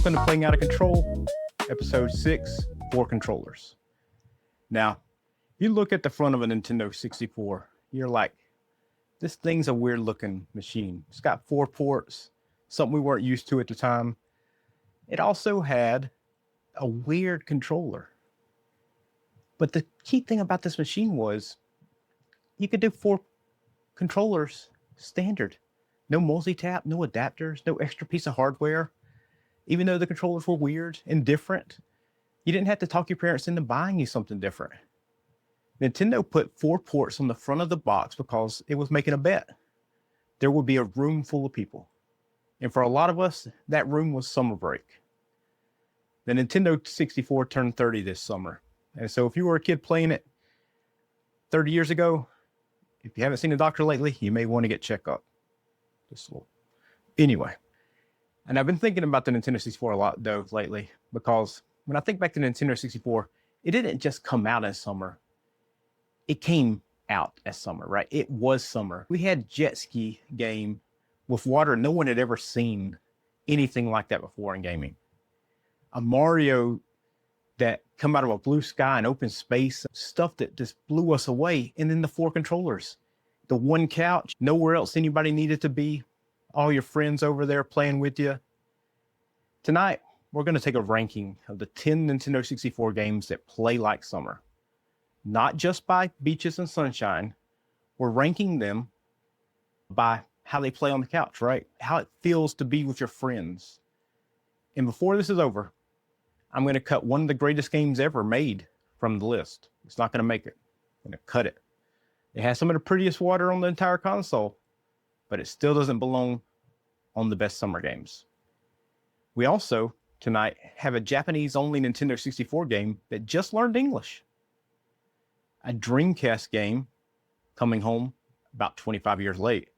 Welcome to Playing Out of Control, episode 6, 4 controllers. Now, you look at the front of a Nintendo 64, you're like, this thing's a weird looking machine. It's got 4 ports, something we weren't used to at the time. It also had a weird controller. But the key thing about this machine was you could do 4 controllers standard. No multi-tap, no adapters, no extra piece of hardware. Even though the controllers were weird and different, you didn't have to talk your parents into buying you something different. Nintendo put 4 ports on the front of the box because it was making a bet. There would be a room full of people. And for a lot of us, that room was summer break. The Nintendo 64 turned 30 this summer. And so if you were a kid playing it 30 years ago, if you haven't seen a doctor lately, you may want to get checked up. Just a little. Anyway. And I've been thinking about the Nintendo 64 a lot, though, lately, because when I think back to the Nintendo 64, it didn't just come out as summer. It came out as summer, right? It was summer. We had jet ski game with water. No one had ever seen anything like that before in gaming. A Mario that come out of a blue sky and open space, stuff that just blew us away. And then the 4 controllers, the 1 couch, nowhere else anybody needed to be. All your friends over there playing with you. Tonight, we're going to take a ranking of the 10 Nintendo 64 games that play like summer. Not just by beaches and sunshine. We're ranking them by how they play on the couch, right? How it feels to be with your friends. And before this is over, I'm going to cut one of the greatest games ever made from the list. It's not going to make it. I'm going to cut it. It has some of the prettiest water on the entire console, but it still doesn't belong on the best summer games. We also, tonight, have a Japanese-only Nintendo 64 game that just learned English. A Dreamcast game coming home about 25 years late.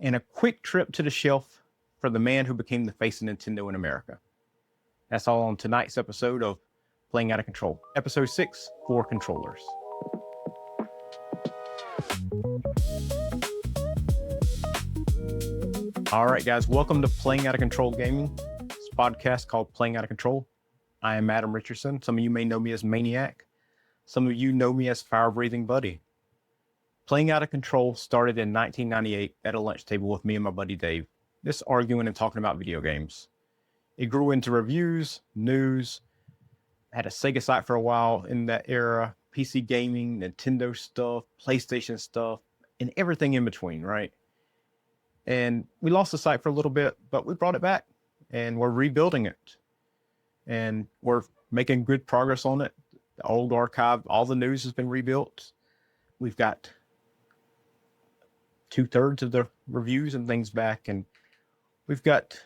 And a quick trip to the shelf for the man who became the face of Nintendo in America. That's all on tonight's episode of Playing Out of Control. Episode 6, 4 controllers. All right, guys, welcome to Playing Out of Control Gaming. It's a podcast called Playing Out of Control. I am Adam Richardson. Some of you may know me as Maniac. Some of you know me as Fire Breathing Buddy. Playing Out of Control started in 1998 at a lunch table with me and my buddy Dave, just arguing and talking about video games. It grew into reviews, news, had a Sega site for a while in that era, PC gaming, Nintendo stuff, PlayStation stuff, and everything in between, right? And we lost the site for a little bit, but we brought it back and we're rebuilding it. And we're making good progress on it. The old archive, all the news has been rebuilt. We've got 2/3 of the reviews and things back, and we've got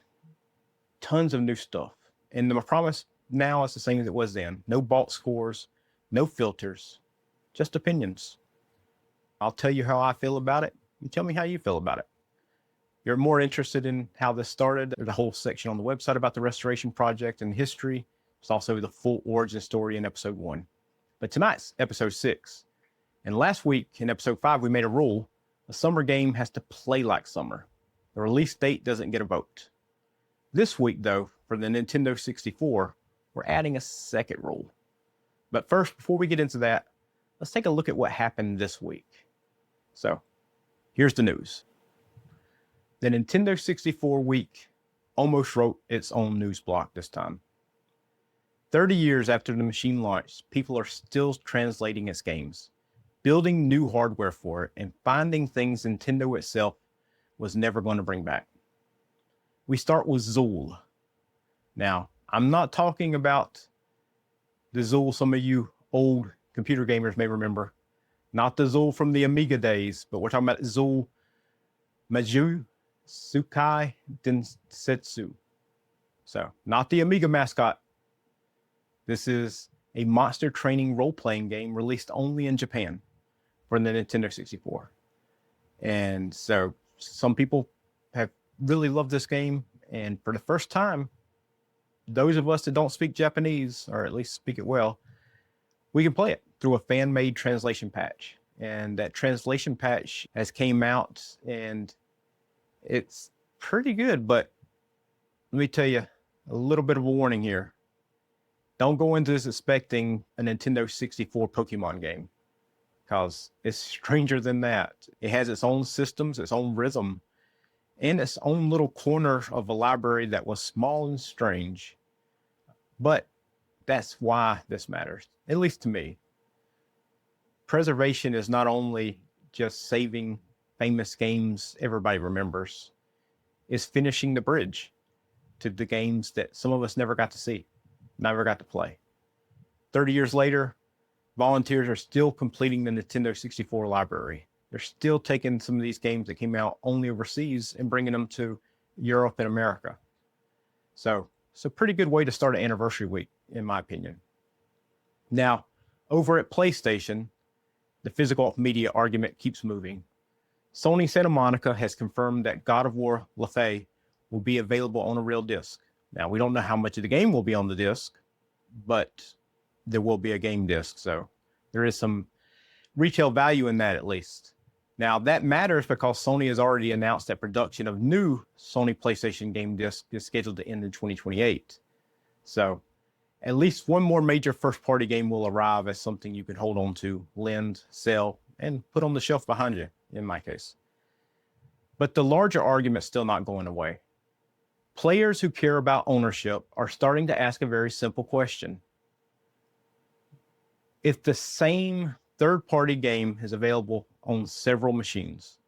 tons of new stuff. And my promise now is the same as it was then. No bought scores, no filters, just opinions. I'll tell you how I feel about it. You tell me how you feel about it. You're more interested in how this started, there's a whole section on the website about the restoration project and history. It's also the full origin story in episode 1. But tonight's episode 6. And last week in episode 5, we made a rule. A summer game has to play like summer. The release date doesn't get a vote. This week, though, for the Nintendo 64, we're adding a second rule. But first, before we get into that, let's take a look at what happened this week. So, here's the news. The Nintendo 64 week almost wrote its own news block this time. 30 years after the machine launched, people are still translating its games, building new hardware for it, and finding things Nintendo itself was never going to bring back. We start with Zool. Now, I'm not talking about the Zool some of you old computer gamers may remember. Not the Zool from the Amiga days, but we're talking about Zool Maju Sukai Densetsu. So, not the Amiga mascot. This is a monster training role-playing game released only in Japan for the Nintendo 64. And so, some people have really loved this game. And for the first time, those of us that don't speak Japanese, or at least speak it well, we can play it through a fan-made translation patch. And that translation patch has came out and it's pretty good, but let me tell you, a little bit of a warning here. Don't go into this expecting a Nintendo 64 Pokemon game, because it's stranger than that. It has its own systems, its own rhythm, and its own little corner of a library that was small and strange. But that's why this matters, at least to me. Preservation is not only just saving famous games everybody remembers, it's finishing the bridge to the games that some of us never got to see, never got to play. 30 years later, volunteers are still completing the Nintendo 64 library. They're still taking some of these games that came out only overseas and bringing them to Europe and America. So it's a pretty good way to start an anniversary week, in my opinion. Now, over at PlayStation, the physical media argument keeps moving. Sony Santa Monica has confirmed that God of War Lefe will be available on a real disc. Now, we don't know how much of the game will be on the disc, but there will be a game disc, so there is some retail value in that at least. Now, that matters because Sony has already announced that production of new Sony PlayStation game disc is scheduled to end in 2028. So at least one more major first-party game will arrive as something you can hold on to, lend, sell, and put on the shelf behind you, in my case. But the larger argument's still not going away. Players who care about ownership are starting to ask a very simple question. If the same third-party game is available on several machines,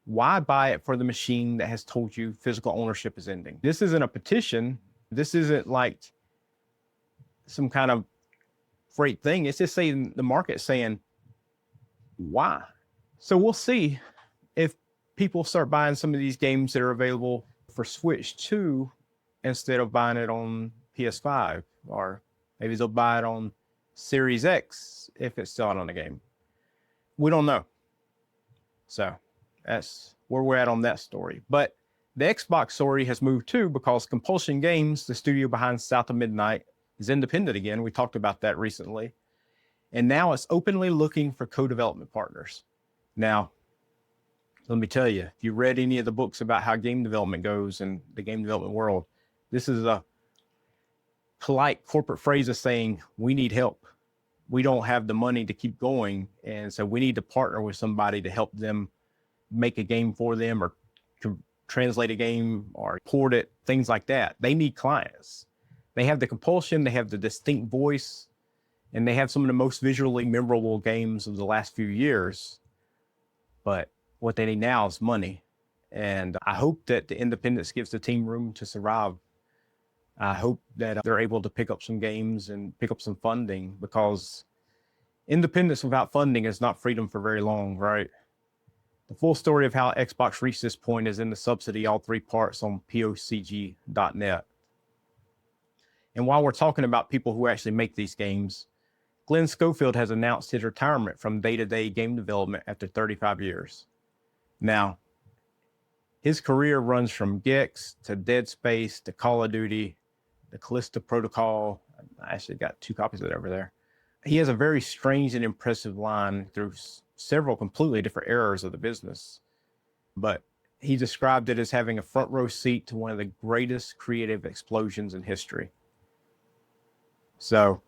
why buy it for the machine that has told you physical ownership is ending? This isn't a petition. This isn't like some kind of great thing. It's just saying the market saying, why? So we'll see if people start buying some of these games that are available for Switch 2 instead of buying it on PS5, or maybe they'll buy it on Series X if it's still out on the game. We don't know. So that's where we're at on that story. But the Xbox story has moved too, because Compulsion Games, the studio behind South of Midnight, is independent again. We talked about that recently. And now it's openly looking for co-development partners. Now, let me tell you, if you read any of the books about how game development goes in the game development world, this is a polite corporate phrase of saying, we need help. We don't have the money to keep going. And so we need to partner with somebody to help them make a game for them, or translate a game, or port it, things like that. They need clients. They have the compulsion, they have the distinct voice, and they have some of the most visually memorable games of the last few years. But what they need now is money. And I hope that the independence gives the team room to survive. I hope that they're able to pick up some games and pick up some funding, because independence without funding is not freedom for very long, right? The full story of how Xbox reached this point is in the Subsidy All 3 Parts on POCG.net. And while we're talking about people who actually make these games, Glen Schofield has announced his retirement from day-to-day game development after 35 years. Now, his career runs from Gex to Dead Space to Call of Duty, the Callisto Protocol. I actually got 2 copies of it over there. He has a very strange and impressive line through several completely different eras of the business. But he described it as having a front row seat to one of the greatest creative explosions in history. So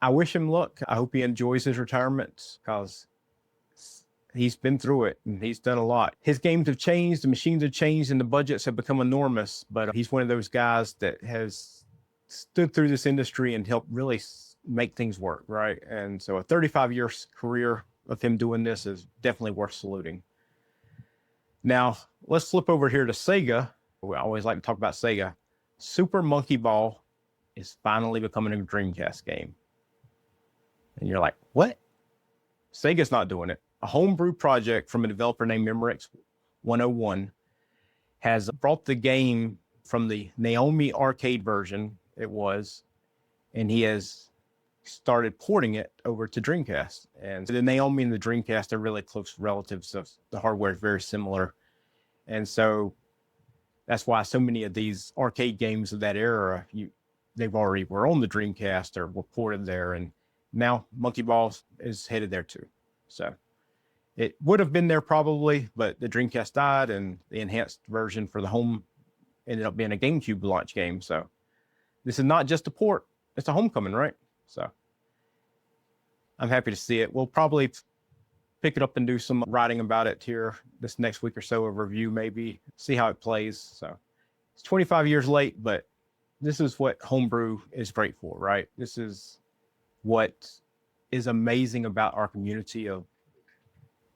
I wish him luck. I hope he enjoys his retirement, because he's been through it and he's done a lot. His games have changed, the machines have changed, and the budgets have become enormous. But he's one of those guys that has stood through this industry and helped really make things work, right? And so a 35-year career of him doing this is definitely worth saluting. Now, let's flip over here to Sega. We always like to talk about Sega. Super Monkey Ball is finally becoming a Dreamcast game. And you're like, what? Sega's not doing it. A homebrew project from a developer named Memorex 101 has brought the game from the Naomi arcade version, it was, and he has started porting it over to Dreamcast. And the Naomi and the Dreamcast are really close relatives, so the hardware is very similar. And so that's why so many of these arcade games of that era, they've already were on the Dreamcast or were ported there. And now Monkey Ball is headed there too. So it would have been there probably, but the Dreamcast died, and the enhanced version for the home ended up being a GameCube launch game. So this is not just a port, it's a homecoming, right? So I'm happy to see it. We'll probably pick it up and do some writing about it here this next week or so, a review maybe, see how it plays. So it's 25 years late, but this is what homebrew is great for, right? This is what is amazing about our community of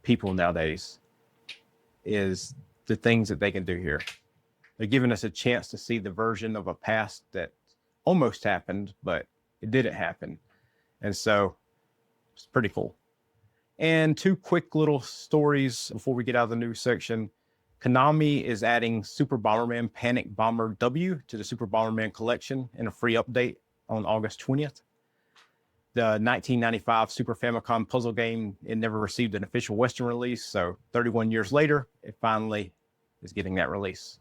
people nowadays, is the things that they can do here. They're giving us a chance to see the version of a past that almost happened, but it didn't happen. And so it's pretty cool. And two quick little stories before we get out of the news section. Konami is adding Super Bomberman Panic Bomber W to the Super Bomberman collection in a free update on August 20th. The 1995 Super Famicom puzzle game, it never received an official Western release, so 31 years later, it finally is getting that release.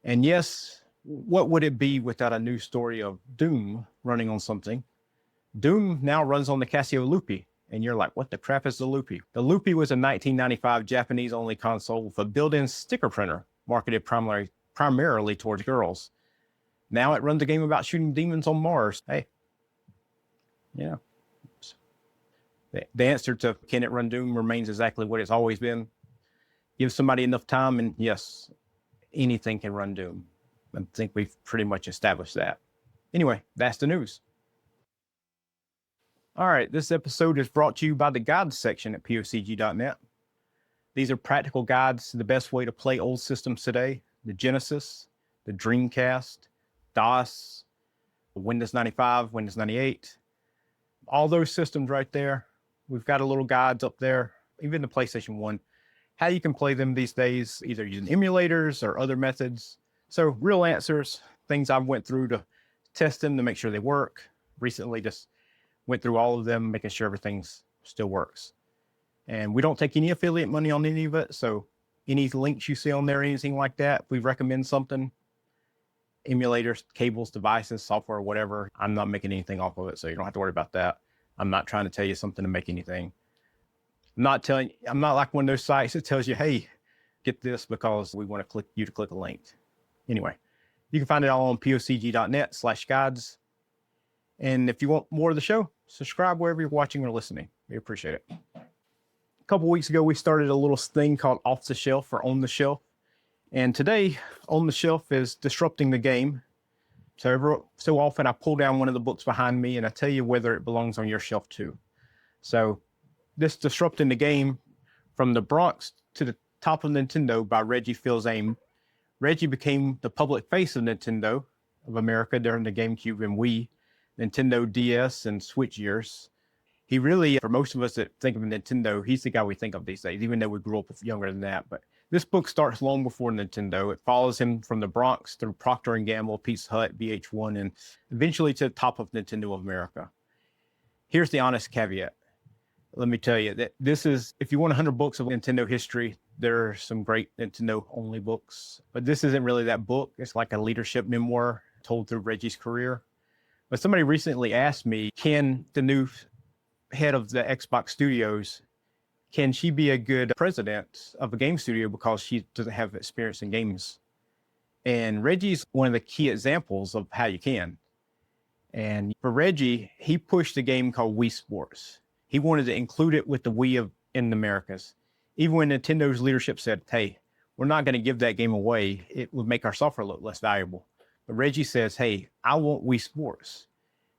And yes, what would it be without a news story of Doom running on something? Doom now runs on the Casio Loopy, and you're like, what the crap is the Loopy? The Loopy was a 1995 Japanese-only console with a built-in sticker printer marketed primarily towards girls. Now it runs a game about shooting demons on Mars. Hey, yeah. The answer to can it run Doom remains exactly what it's always been. Give somebody enough time, and yes, anything can run Doom. I think we've pretty much established that. Anyway, that's the news. All right, this episode is brought to you by the guides section at POCG.net. These are practical guides to the best way to play old systems today: the Genesis, the Dreamcast, DOS, Windows 95, Windows 98. All those systems right there. We've got a little guides up there, even the PlayStation 1, how you can play them these days, either using emulators or other methods. So real answers, things I went through to test them to make sure they work. Recently just went through all of them, making sure everything still works. And we don't take any affiliate money on any of it. So any links you see on there, anything like that, if we recommend something, emulators, cables, devices, software, whatever, I'm not making anything off of it, so you don't have to worry about that. I'm not trying to tell you something to make anything. I'm not like one of those sites that tells you, hey, get this because we want you to click a link. Anyway, you can find it all on POCG.net/guides. And if you want more of the show, subscribe wherever you're watching or listening. We appreciate it. A couple weeks ago, we started a little thing called Off the Shelf or On the Shelf. And today, On the Shelf is disrupting the game. So often I pull down one of the books behind me and I tell you whether it belongs on your shelf too. So this Disrupting the Game, From the Bronx to the Top of Nintendo by Reggie Fils-Aime. Reggie became the public face of Nintendo of America during the GameCube and Wii, Nintendo DS and Switch years. He really, for most of us that think of Nintendo, he's the guy we think of these days, even though we grew up younger than that. But this book starts long before Nintendo. It follows him from the Bronx through Procter & Gamble, Pizza Hut, VH1, and eventually to the top of Nintendo of America. Here's the honest caveat. Let me tell you that this is, if you want 100 books of Nintendo history, there are some great Nintendo-only books. But this isn't really that book. It's like a leadership memoir told through Reggie's career. But somebody recently asked me, can the new head of the Xbox Studios, can she be a good president of a game studio because she doesn't have experience in games? And Reggie's one of the key examples of how you can. And for Reggie, he pushed a game called Wii Sports. He wanted to include it with the Wii in the Americas. Even when Nintendo's leadership said, hey, we're not going to give that game away, it would make our software look less valuable. But Reggie says, hey, I want Wii Sports.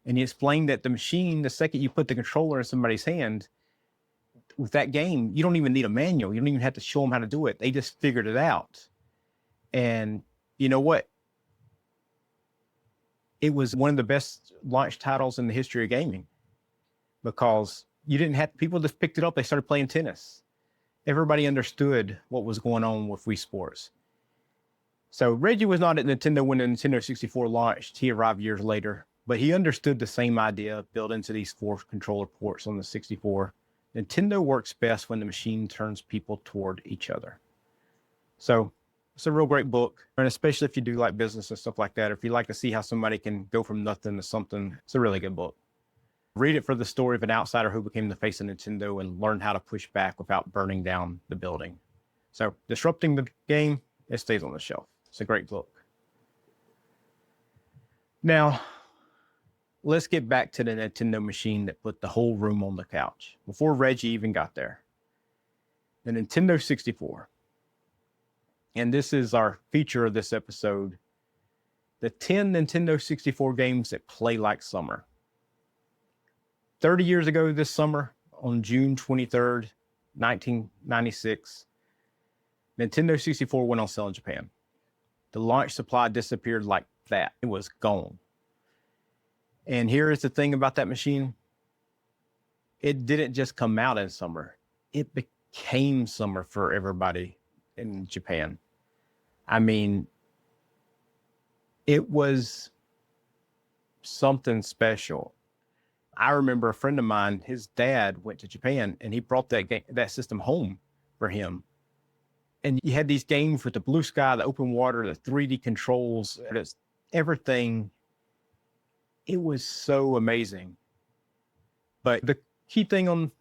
And he explained that the machine, the second you put the controller in somebody's hand, with that game, you don't even need a manual. You don't even have to show them how to do it. They just figured it out. And you know what? It was one of the best launch titles in the history of gaming because you didn't have, people just picked it up. They started playing tennis. Everybody understood what was going on with Wii Sports. So Reggie was not at Nintendo when the Nintendo 64 launched. He arrived years later, but he understood the same idea built into these 4 controller ports on the 64. Nintendo works best when the machine turns people toward each other. So it's a real great book, and especially if you do like business and stuff like that. If you like to see how somebody can go from nothing to something, it's a really good book. Read it for the story of an outsider who became the face of Nintendo and learned how to push back without burning down the building. So Disrupting the Game, it stays on the shelf. It's a great look. Now, let's get back to the Nintendo machine that put the whole room on the couch before Reggie even got there. The Nintendo 64. And this is our feature of this episode. The 10 Nintendo 64 games that play like summer. 30 years ago this summer, on June 23rd, 1996, Nintendo 64 went on sale in Japan. The launch supply disappeared like that. It was gone. And here is the thing about that machine. It didn't just come out in summer. It became summer for everybody in Japan. I mean, it was something special. I remember a friend of mine, his dad went to Japan and he brought that system home for him. And you had these games with the blue sky, the open water, the 3D controls, everything. It was so amazing. But the key thing on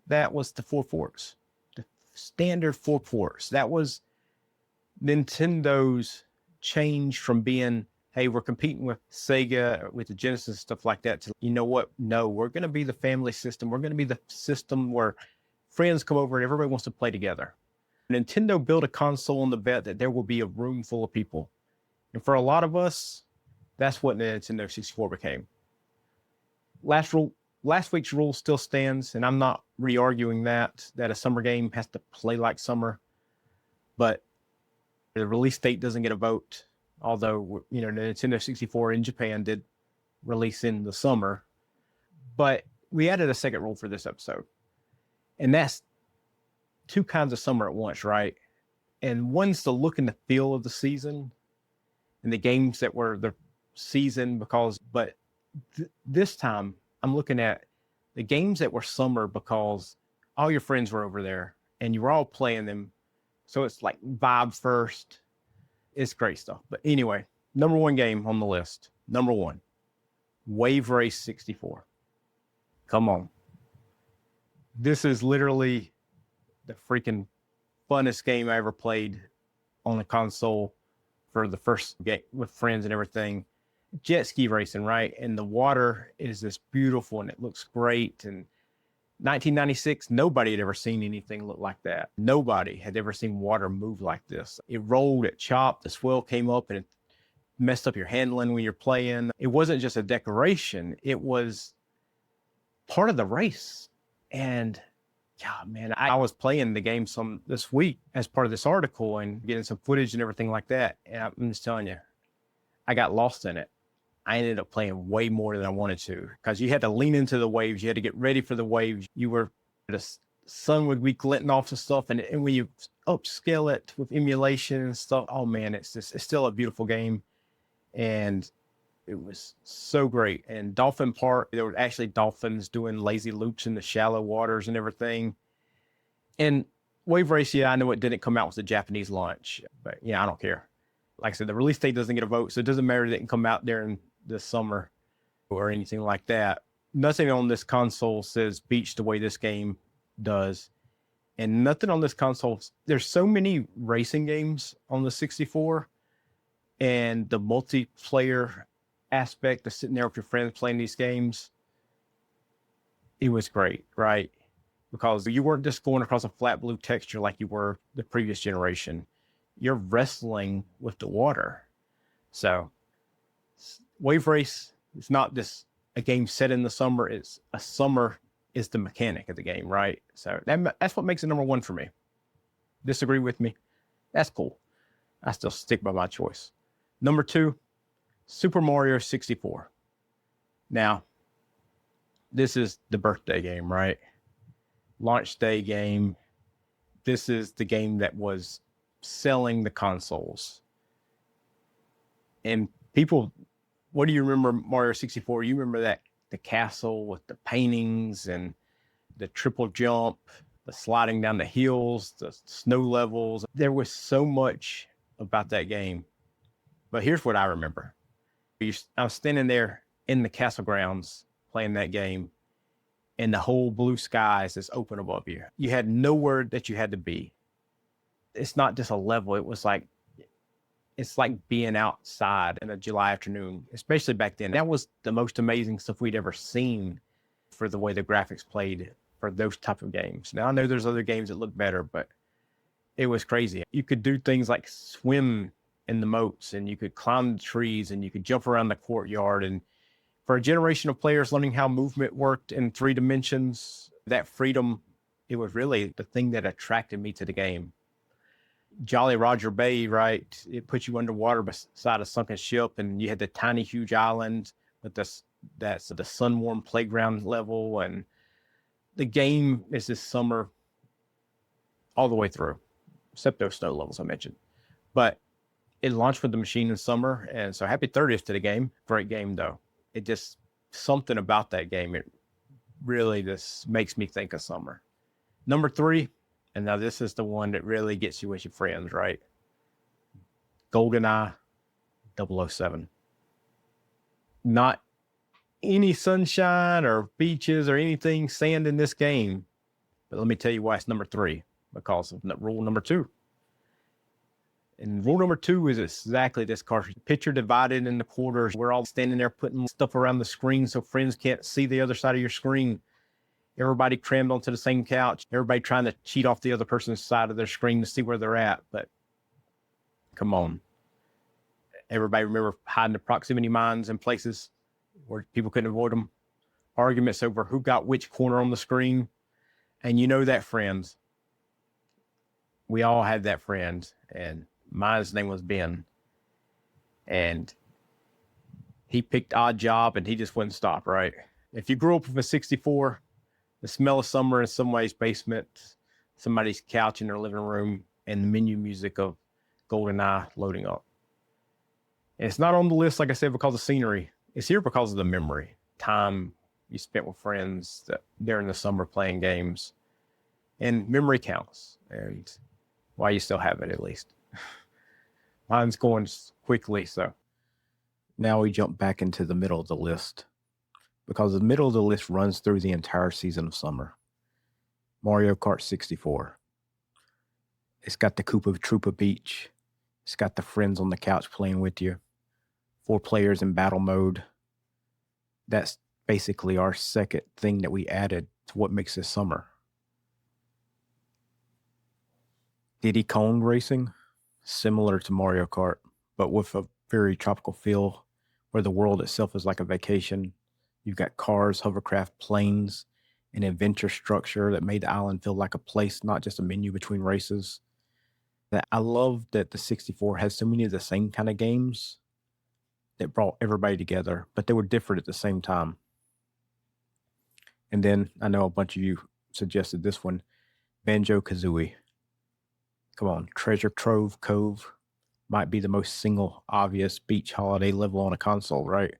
that was the 4 ports, the standard 4 ports. That was Nintendo's change from being, hey, we're competing with Sega, with the Genesis, stuff like that, to, you know what? No, we're going to be the family system. We're going to be the system where friends come over and everybody wants to play together. Nintendo built a console on the bet that there will be a room full of people. And for a lot of us, that's what the Nintendo 64 became. Last week's rule still stands, and I'm not re-arguing that a summer game has to play like summer. But the release date doesn't get a vote. Although, the Nintendo 64 in Japan did release in the summer. But we added a second rule for this episode. And that's 2 kinds of summer at once, right? And one's the look and the feel of the season and the games that were the season but this time I'm looking at the games that were summer because all your friends were over there and you were all playing them. So it's like vibe first. It's great stuff. But anyway, number 1 game on the list. Number 1, Wave Race 64. Come on. This is literally the freaking funnest game I ever played on a console for the first game with friends and everything. Jet ski racing, right? And the water is this beautiful and it looks great. And 1996, nobody had ever seen anything look like that. Nobody had ever seen water move like this. It rolled, it chopped, the swell came up and it messed up your handling when you're playing. It wasn't just a decoration. It was part of the race. And God, man, I was playing the game some this week as part of this article and getting some footage and everything like that. And I'm just telling you, I got lost in it. I ended up playing way more than I wanted to because you had to lean into the waves. You had to get ready for the waves. The sun would be glinting off and stuff. And when you upscale it with emulation and stuff, oh man, it's still a beautiful game. And it was so great. And Dolphin Park, there were actually dolphins doing lazy loops in the shallow waters and everything. And Wave Race, I know it didn't come out with the Japanese launch, but I don't care. Like I said, the release date doesn't get a vote, so it doesn't matter that it didn't come out during this summer or anything like that. Nothing on this console says beach the way this game does. And nothing on this console, there's so many racing games on the 64, and the multiplayer aspect of sitting there with your friends playing these games, it was great, right? Because you weren't just going across a flat blue texture like you were the previous generation. You're wrestling with the water. So Wave Race is not just a game set in the summer. It's a summer is the mechanic of the game, right? So that's what makes it number 1 for me. Disagree with me? That's cool. I still stick by my choice. Number 2, Super Mario 64. Now, this is the birthday game, right? Launch day game. This is the game that was selling the consoles. And people, what do you remember Mario 64? You remember that the castle with the paintings and the triple jump, the sliding down the hills, the snow levels. There was so much about that game. But here's what I remember. I was standing there in the castle grounds playing that game, and the whole blue skies is open above you. You had nowhere that you had to be. It's not just a level. It was like It's like being outside in a July afternoon, especially back then. That was the most amazing stuff we'd ever seen for the way the graphics played for those type of games. Now, I know there's other games that look better, but it was crazy. You could do things like swim in the moats, and you could climb the trees, and you could jump around the courtyard. And for a generation of players learning how movement worked in 3 dimensions, that freedom, it was really the thing that attracted me to the game. Jolly Roger Bay, right? It put you underwater beside a sunken ship, and you had the tiny, huge island with that's the sun-warmed playground level. And the game is this summer all the way through, except those snow levels I mentioned. But it launched with the machine in summer, and so happy 30th to the game. Great game, though. It just, something about that game, it really just makes me think of summer. Number 3, and now this is the one that really gets you with your friends, right? GoldenEye 007. Not any sunshine or beaches or anything, sand in this game. But let me tell you why it's number 3, because of rule number 2. And rule number 2 is exactly this cartridge. Picture divided in the quarters. We're all standing there putting stuff around the screen so friends can't see the other side of your screen. Everybody crammed onto the same couch. Everybody trying to cheat off the other person's side of their screen to see where they're at. But come on. Everybody remember hiding the proximity mines in places where people couldn't avoid them. Arguments over who got which corner on the screen. And you know that, friends. We all had that friend. And mine's name was Ben. And he picked Oddjob, and he just wouldn't stop, right? If you grew up with a 64, the smell of summer in somebody's basement, somebody's couch in their living room, and the menu music of GoldenEye loading up. And it's not on the list, like I said, because of scenery. It's here because of the memory, time you spent with friends during the summer playing games. And memory counts. And why you still have it, at least. Mine's going quickly, so. Now we jump back into the middle of the list, because the middle of the list runs through the entire season of summer. Mario Kart 64. It's got the Koopa Troopa Beach. It's got the friends on the couch playing with you. 4 players in battle mode. That's basically our second thing that we added to what makes this summer. Diddy Kong Racing. Similar to Mario Kart, but with a very tropical feel, where the world itself is like a vacation. You've got cars, hovercraft, planes, an adventure structure that made the island feel like a place, not just a menu between races. I love that the 64 has so many of the same kind of games that brought everybody together, but they were different at the same time. And then I know a bunch of you suggested this one, Banjo-Kazooie. Come on, Treasure Trove Cove might be the most single obvious beach holiday level on a console, right?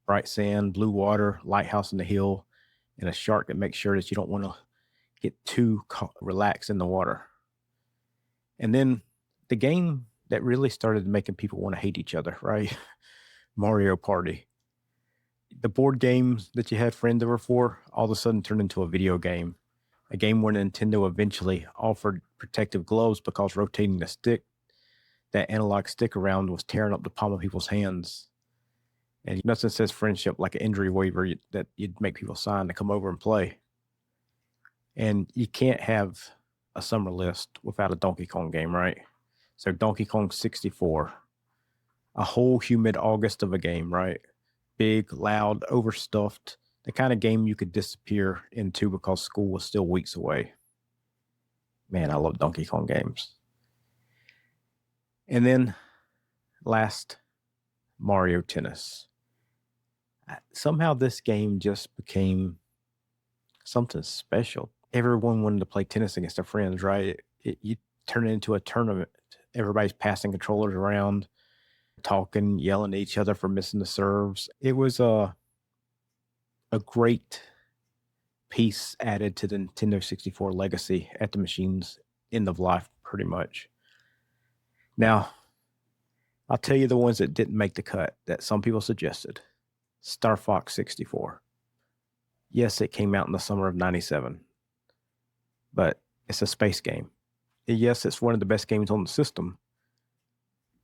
Bright sand, blue water, lighthouse in the hill, and a shark that makes sure that you don't want to get too relaxed in the water. And then the game that really started making people want to hate each other, right? Mario Party. The board games that you had friends over for all of a sudden turned into a video game. A game where Nintendo eventually offered protective gloves because rotating the stick, that analog stick around, was tearing up the palm of people's hands. And nothing says friendship like an injury waiver that you'd make people sign to come over and play. And you can't have a summer list without a Donkey Kong game, right? So Donkey Kong 64, a whole humid August of a game, right? Big, loud, overstuffed, the kind of game you could disappear into because school was still weeks away. Man, I love Donkey Kong games. And then last, Mario Tennis. Somehow this game just became something special. Everyone wanted to play tennis against their friends, right? You turn it into a tournament. Everybody's passing controllers around, talking, yelling at each other for missing the serves. It was a great piece added to the Nintendo 64 legacy at the machine's end of life, pretty much. Now, I'll tell you the ones that didn't make the cut that some people suggested. Star Fox 64. Yes, it came out in the summer of 97, but it's a space game. Yes, it's one of the best games on the system,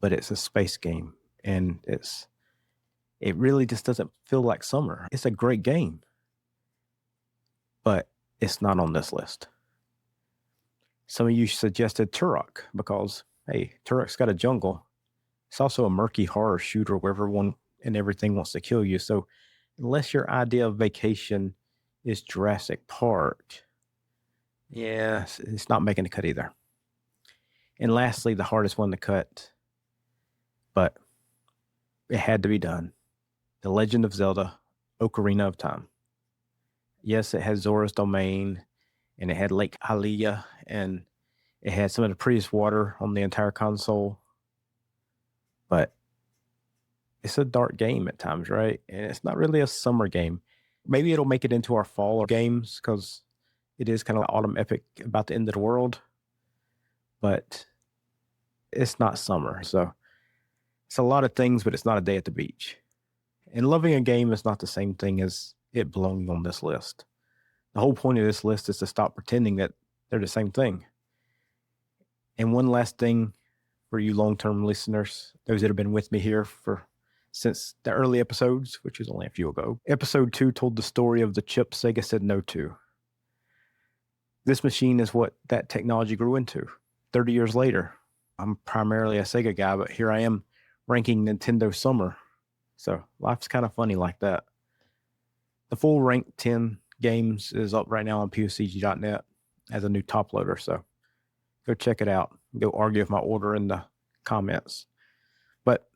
but it's a space game, and it really just doesn't feel like summer. It's a great game, but it's not on this list. Some of you suggested Turok because, hey, Turok's got a jungle. It's also a murky horror shooter where everyone and everything wants to kill you. So unless your idea of vacation is Jurassic Park, yeah, it's not making the cut either. And lastly, the hardest one to cut, but it had to be done. The Legend of Zelda, Ocarina of Time. Yes, it had Zora's Domain, and it had Lake Hylia, and it had some of the prettiest water on the entire console. But it's a dark game at times, right? And it's not really a summer game. Maybe it'll make it into our fall games because it is kind of like autumn epic about the end of the world. But it's not summer. So it's a lot of things, but it's not a day at the beach. And loving a game is not the same thing as it belonging on this list. The whole point of this list is to stop pretending that they're the same thing. And one last thing for you long-term listeners, those that have been with me here since the early episodes, which was only a few ago. Episode 2 told the story of the chip Sega said no to. This machine is what that technology grew into. 30 years later, I'm primarily a Sega guy, but here I am ranking Nintendo Summer. So life's kind of funny like that. The full ranked 10 games is up right now on POCG.net as a new top loader. So go check it out. Go argue with my order in the comments. But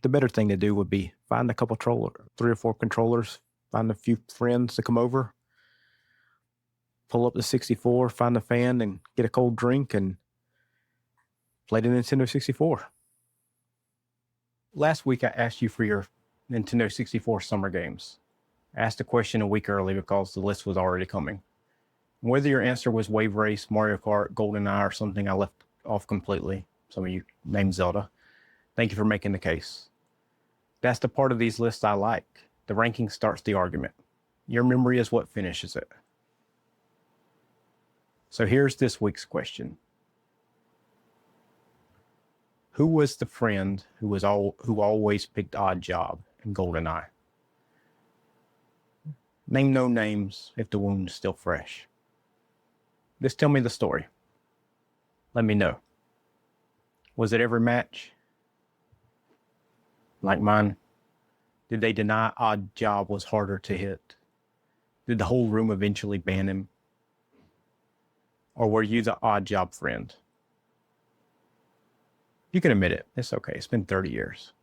the better thing to do would be find a couple 3 or 4 controllers, find a few friends to come over, pull up the 64, find a fan, and get a cold drink and play the Nintendo 64. Last week, I asked you for your Nintendo 64 summer games. I asked the question a week early because the list was already coming. Whether your answer was Wave Race, Mario Kart, GoldenEye, or something I left off completely, some of you named Zelda, thank you for making the case. That's the part of these lists I like. The ranking starts the argument. Your memory is what finishes it. So here's this week's question. Who was the friend who always picked Oddjob in GoldenEye? Name no names if the wound's still fresh. Just tell me the story. Let me know. Was it every match? Like mine? Did they deny Oddjob was harder to hit? Did the whole room eventually ban him? Or were you the Oddjob friend? You can admit it. It's okay. It's been 30 years.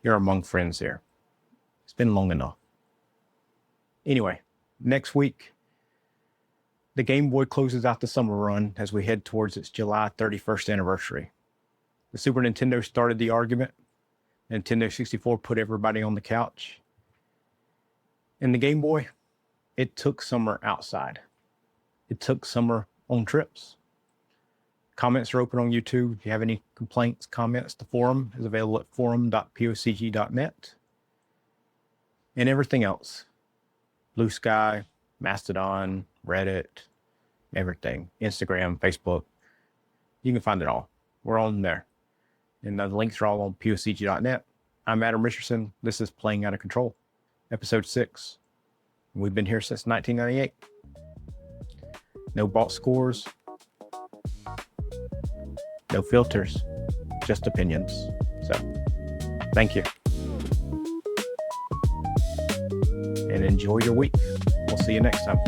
You're among friends here. It's been long enough. Anyway, next week, the Game Boy closes out the summer run as we head towards its July 31st anniversary. The Super Nintendo started the argument. Nintendo 64 put everybody on the couch. And the Game Boy, it took summer outside. It took summer on trips. Comments are open on YouTube. If you have any complaints, comments, the forum is available at forum.pocg.net. And everything else. Blue Sky, Mastodon, Reddit, everything. Instagram, Facebook. You can find it all. We're on there. And the links are all on pocg.net. I'm Adam Richardson. This is Playing Out of Control, episode 6. We've been here since 1998. No bought scores. No filters. Just opinions. So, thank you. And enjoy your week. We'll see you next time.